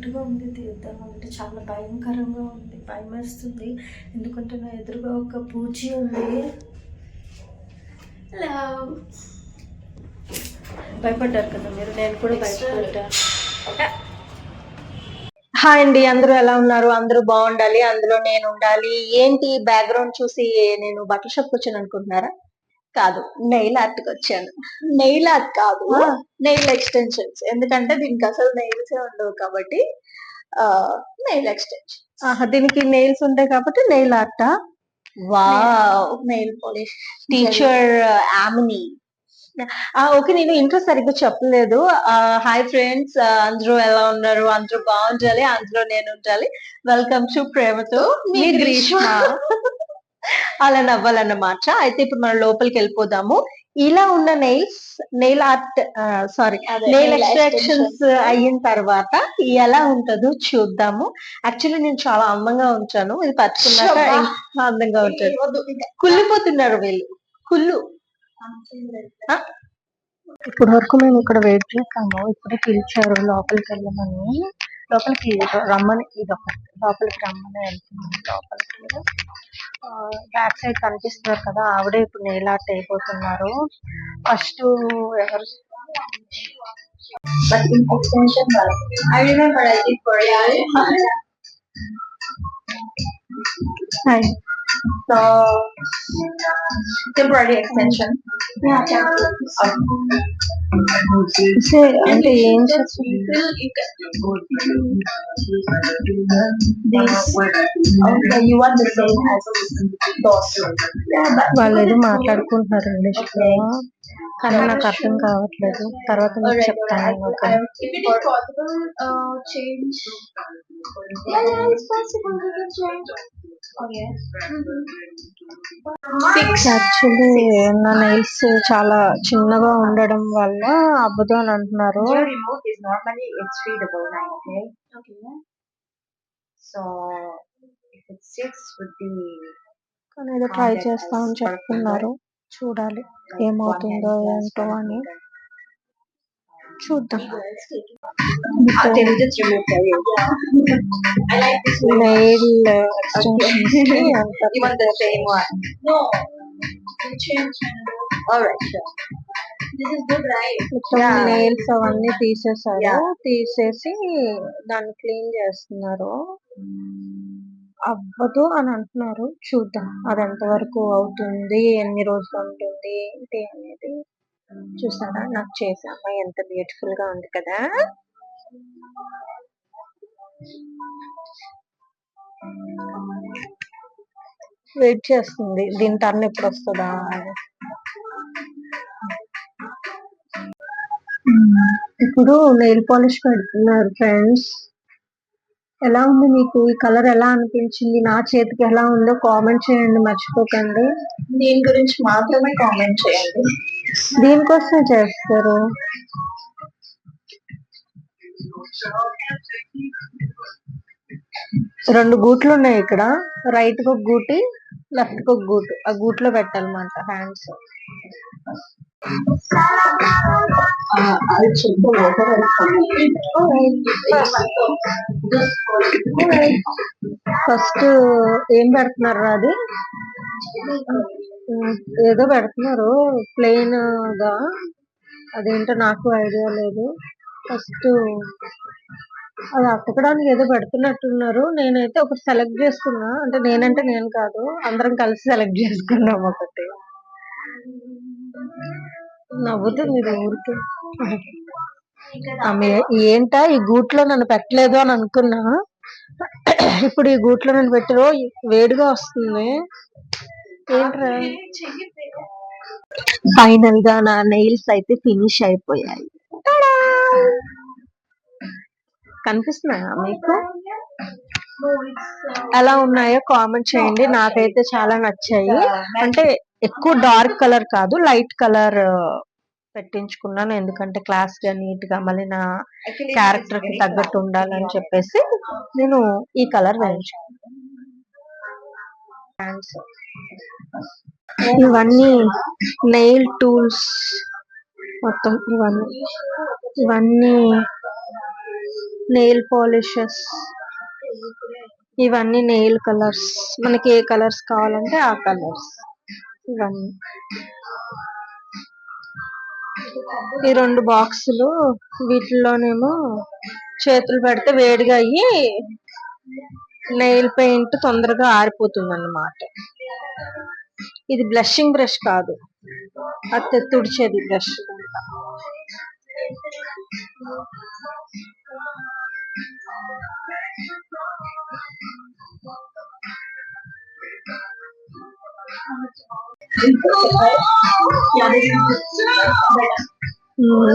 చీకటిగా ఉంది, తీద్దాం అంటే చాలా భయంకరంగా ఉంది, భయం వేస్తుంది. ఎందుకంటే నా ఎదురుగా ఒక పూచి ఉంది. భయపడ్డారు కదా మీరు, నేను కూడా భయపడ్డాను. హాయ్ అండి, అందరూ ఎలా ఉన్నారు? అందరూ బాగుండాలి, అందులో నేను ఉండాలి. ఏంటి బ్యాక్గ్రౌండ్ చూసి నేను బట్టల షాప్కి వచ్చాను అనుకుంటున్నారా? కాదు, నెయిల్ ఆర్ట్కి వచ్చాను. నెయిల్ ఆర్ట్ కాదు, నెయిల్ ఎక్స్టెన్షన్స్. ఎందుకంటే దీనికి అసలు నెయిల్స్ ఉండవు కాబట్టి నెయిల్ ఎక్స్టెన్షన్. దీనికి నెయిల్స్ ఉంటాయి కాబట్టి nail art. Wow, nail polish teacher ఆమిని. ఓకే, నేను ఇంట్రో సరిగ్గా చెప్పలేదు. హాయ్ ఫ్రెండ్స్, అందరూ ఎలా ఉన్నారు? అందరూ బాగుండాలి, అందులో నేను ఉండాలి. వెల్కమ్ టు ప్రేమతో మీ గ్రీష్మ. అలా నవ్వాలన్నమాట. అయితే ఇప్పుడు మనం లోపలికి వెళ్ళిపోదాము. ఇలా ఉన్న నెయిల్ ఆర్ట్ నెయిల్ ఎక్స్ట్రాక్షన్స్ అయిన తర్వాత ఎలా ఉంటుందో చూద్దాము. యాక్చువల్లీ నేను చాలా అందంగా ఉంచాను, ఇది పట్టుకున్నాక అందంగా ఉంటాను. కుళ్ళిపోతున్నారు వీళ్ళు, కుళ్ళు. ఇప్పటి వరకు మేము ఇక్కడ వెయిట్ చేస్తాము. ఇప్పుడే పిలిచారు లోపలికి వెళ్ళమని, లోపలికి రమ్మని, లోపలికి రమ్మని వెళ్తున్నాము. లోపలికి బ్యాక్ సైడ్ కనిపిస్తున్నారు కదా, ఆవిడే ఇప్పుడు నెయిల్ ఆర్ట్ అయిపోతున్నారు. ఫస్ట్ ఎవరు So temporary extension. అంటే ఏం వాళ్ళు ఏదో మాట్లాడుకుంటున్నారు ఇంగ్లీష్ లో, కానీ నాకు అర్థం కావట్లేదు. తర్వాత మీకు చెప్తాను. యాక్చువల్లీ నా నెయిల్స్ చాలా చిన్నగా ఉండడం వల్ల అవ్వదు అని అంటున్నారు. కానీ ఏదో ట్రై చేస్తామని చెప్తున్నారు. చూడాలి ఏమవుతుందో ఏంటో అని. చూద్దాం. నెయిల్ నెయిల్స్ అవన్నీ తీసేసారు, తీసేసి దాన్ని క్లీన్ చేస్తున్నారు. అవ్వదు అని అంటున్నారు. చూద్దాం అది ఎంతవరకు అవుతుంది, ఎన్ని రోజులు ఉంటుంది ఏంటి అనేది. చూసారా నాకు చేసే అమ్మాయి ఎంత బ్యూటిఫుల్ గా ఉంది కదా. వెయిట్ చేస్తుంది దీని టర్న్ ఎప్పుడు వస్తుందా అని. ఇప్పుడు నెయిల్ పాలిష్ పెడుతున్నారు ఫ్రెండ్స్. ఎలా ఉంది మీకు? ఈ కలర్ ఎలా అనిపించింది? నా చేతికి ఎలా ఉందో కామెంట్ చేయండి, మర్చిపోకండి. దీని గురించి మాత్రమే కామెంట్ చేయండి. దీనికోసమే చేస్తారు. రెండు గూట్లు ఉన్నాయి ఇక్కడ, రైట్ కి ఒక గూటి, లెఫ్ట్ కి ఒక గూటు. ఆ గూట్లో పెట్టాలన్నమాట హ్యాండ్స్. ఫస్ట్ ఏం పెడుతున్నారు? అది ఏదో పెడుతున్నారు ప్లెయిన్ గా, అదేంటో నాకు ఐడియా లేదు. ఫస్ట్ అది అతకడానికి ఏదో పెడుతున్నట్టున్నారు. నేనైతే ఒకటి సెలెక్ట్ చేసుకున్నా, అంటే నేనంటే నేను కాదు, అందరం కలిసి సెలెక్ట్ చేసుకున్నాం ఒకటి. నవ్వుతుంది ఊరికే. ఆమె ఏంటా ఈ గూట్లో నన్ను పెట్టలేదు అని అనుకున్నా. ఇప్పుడు ఈ గూట్లో నన్ను పెట్టిరో వేడిగా వస్తుంది. ఏంట్రా? ఫైనల్ గా నా నెయిల్స్ అయితే ఫినిష్ అయిపోయాయి. కనిపిస్తున్నాయా మీకు? ఎలా ఉన్నాయో కామెంట్ చేయండి. నాకైతే చాలా నచ్చాయి. అంటే ఎక్కువ డార్క్ కలర్ కాదు, లైట్ కలర్ పెట్టించుకున్నాను. ఎందుకంటే క్లాస్ గా నీట్ గా మళ్ళీ నా క్యారెక్టర్ కి తగ్గట్టు ఉండాలని చెప్పేసి నేను ఈ కలర్ వేయించుకున్నాను. ఇవన్నీ నెయిల్ టూల్స్ మొత్తం, ఇవన్నీ నెయిల్ పాలిషెస్, ఇవన్నీ నెయిల్ కలర్స్. మనకి ఏ కలర్స్ కావాలంటే ఆ కలర్స్ ఇవన్నీ. ఈ 2 బాక్సులు, వీటిలోనేమో చేతులు పెడితే వేడిగా అయ్యి నెయిల్ పెయింట్ తొందరగా ఆరిపోతుంది అన్నమాట. ఇది బ్లషింగ్ బ్రష్ కాదు, అది తుడిచేది బ్రష్.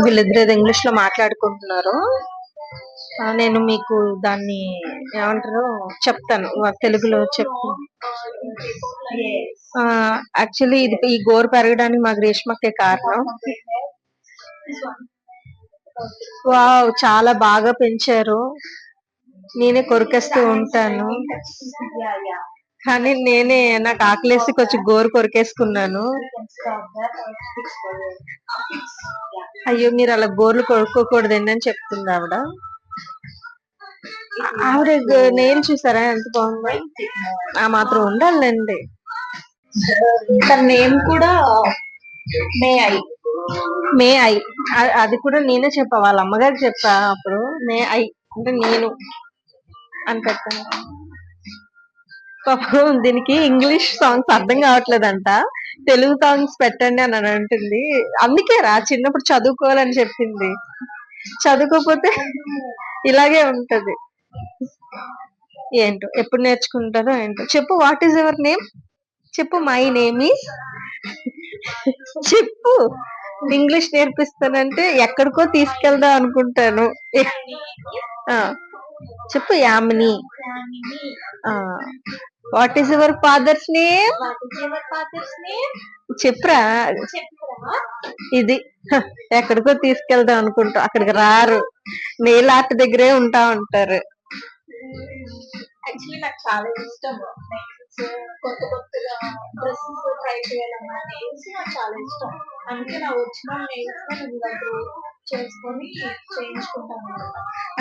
వీళ్ళిద్దరు ఇంగ్లీష్ లో మాట్లాడుకుంటున్నారు. నేను మీకు దాన్ని ఏమంటారో చెప్తాను, తెలుగులో చెప్తాను. యాక్చువల్లీ ఇది ఈ గోరు పెరగడానికి మా గ్రీష్మకే కారణం. వావ్, చాలా బాగా పెంచారు. నేనే కొరికేస్తూ ఉంటాను, కానీ నాకు ఆకలేసి కొంచెం గోరు కొరికేసుకున్నాను. అయ్యో, మీరు అలా గోర్లు కొరుక్కోకూడదండి అని చెప్తుంది ఆవిడ. నేను చూసారా ఎంత బాగుంది. ఆ మాత్రం ఉండాలండి. తన నేమ్ కూడా మే ఐ. అది కూడా నేనే చెప్పా, వాళ్ళ అమ్మగారు చెప్పా అప్పుడు. మే ఐ అంటే నేను అని పెట్టాను. పాపం దీనికి ఇంగ్లీష్ సాంగ్స్ అర్థం కావట్లేదంట, తెలుగు సాంగ్స్ పెట్టండి అని అంటుంది. అందుకే చిన్నప్పుడు చదువుకోవాలని చెప్పింది. చదువుకోకపోతే ఇలాగే ఉంటది. ఏంటో ఎప్పుడు నేర్చుకుంటారో ఏంటో. చెప్పు, వాట్ ఈస్ యువర్ నేమ్? చెప్పు, మై నేమ్ ఈస్. చెప్పు, ఇంగ్లీష్ నేర్పిస్తానంటే ఎక్కడికో తీసుకెళ్దాం అనుకుంటాను. చెప్పు, Yamini. What is your father's name? చెప్పురా. ఇది ఎక్కడికో తీసుకెళ్దాం అనుకుంటా, అక్కడికి రారు, నెయిల్ ఆర్ట్ దగ్గరే ఉంటా ఉంటారు. యాక్చువల్లీ నాకు చాలా ఇష్టం కొత్త కొత్తగా డ్రెస్సెస్ ట్రై చేయాలన్న నెయిల్స్ నాకు చాలా ఇష్టం. అందుకే నా వచ్చిన నెయిల్స్ చేసుకొని చేయించుకుంటాను.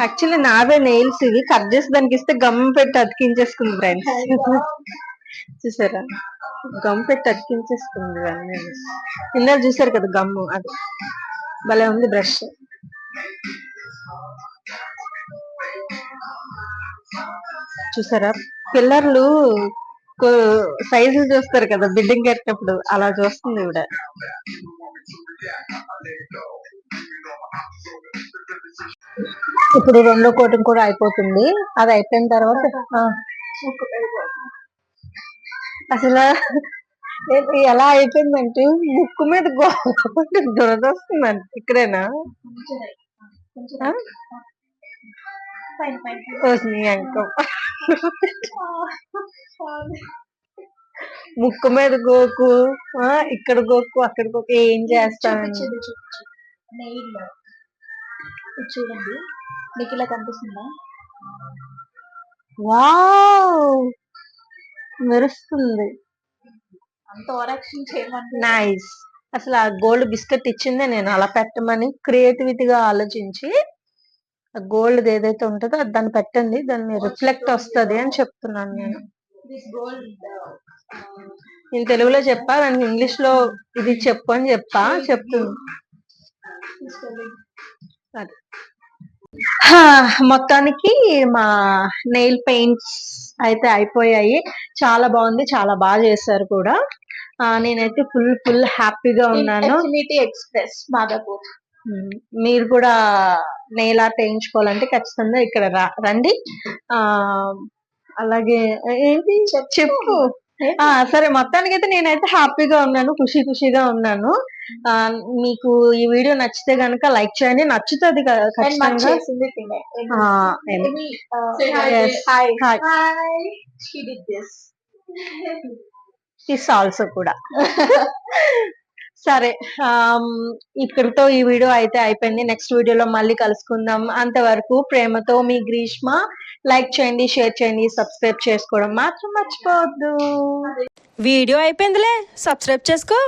యాక్చువల్లీ నావే నెయిల్స్ ఇవి, కట్ చేసి దానికి ఇస్తే గమ్ పెట్టి అతికించేసుకుంది ఫ్రెండ్స్. చూసారా, గమ్ పెట్టి అతికించేసుకుంది అన్నీ. ఇందాక చూసారు కదా గమ్ము, అది భలే ఉంది బ్రష్. చూసారా, పిల్లర్లు సైజులు చూస్తారు కదా బిల్డింగ్ కట్టినప్పుడు, అలా చూస్తుంది ఇవిడ. ఇప్పుడు 2వ కోటింగ్ కూడా అయిపోతుంది. అది అయిపోయిన తర్వాత అసలు ఎలా అయిపోయిందంటే ముక్కు మీద దురద వస్తుందంట. ఇక్కడేనా? ముక్కు మీద గోకు, ఇక్కడ గోకు, అక్కడ గోకు, ఏం చేస్తాను. చూడండి, మీకు ఇలా కనిపిస్తుందా? వావ్, మెరుస్తుంది. అంత ఓవరాక్షన్ చేయమంటే నైస్. అసలు ఆ గోల్డ్ బిస్కెట్ ఇచ్చిందే నేను అలా పెట్టమని, క్రియేటివిటీగా ఆలోచించి గోల్డ్ ఏదైతే ఉంటుందో అది దాన్ని పెట్టండి, దాన్ని రిఫ్లెక్ట్ వస్తుంది అని చెప్తున్నాను నేను. నేను తెలుగులో చెప్పా, దానికి ఇంగ్లీష్ లో ఇది చెప్పు అని చెప్తుంది. మొత్తానికి మా నెయిల్ పెయింట్స్ అయితే అయిపోయాయి. చాలా బాగుంది, చాలా బాగా చేశారు కూడా. నేనైతే ఫుల్ హ్యాపీగా ఉన్నాను. ఎక్స్ప్రెస్ మాదాపూర్. మీరు కూడా నెయిల్ ఆర్ట్ వేయించుకోవాలంటే ఖచ్చితంగా ఇక్కడ రండి. అలాగే ఏంటి చెప్పు. సరే, మొత్తానికి అయితే నేనైతే హ్యాపీగా ఉన్నాను, ఖుషిగా ఉన్నాను. మీకు ఈ వీడియో నచ్చితే గనక లైక్ చేయండి, నచ్చుతుంది ఖచ్చితంగా. దిస్ ఆల్సో కూడా. సరే, ఇక్కడితో ఈ వీడియో అయితే అయిపోయింది. నెక్స్ట్ వీడియోలో మళ్ళీ కలుసుకుందాం. అంతవరకు ప్రేమతో మీ గ్రీష్మ. లైక్ చేయండి, షేర్ చేయండి, సబ్స్క్రైబ్ చేసుకోవడం మాత్రం మర్చిపోవద్దు. వీడియో అయిపోయిందిలే, సబ్స్క్రైబ్ చేసుకో.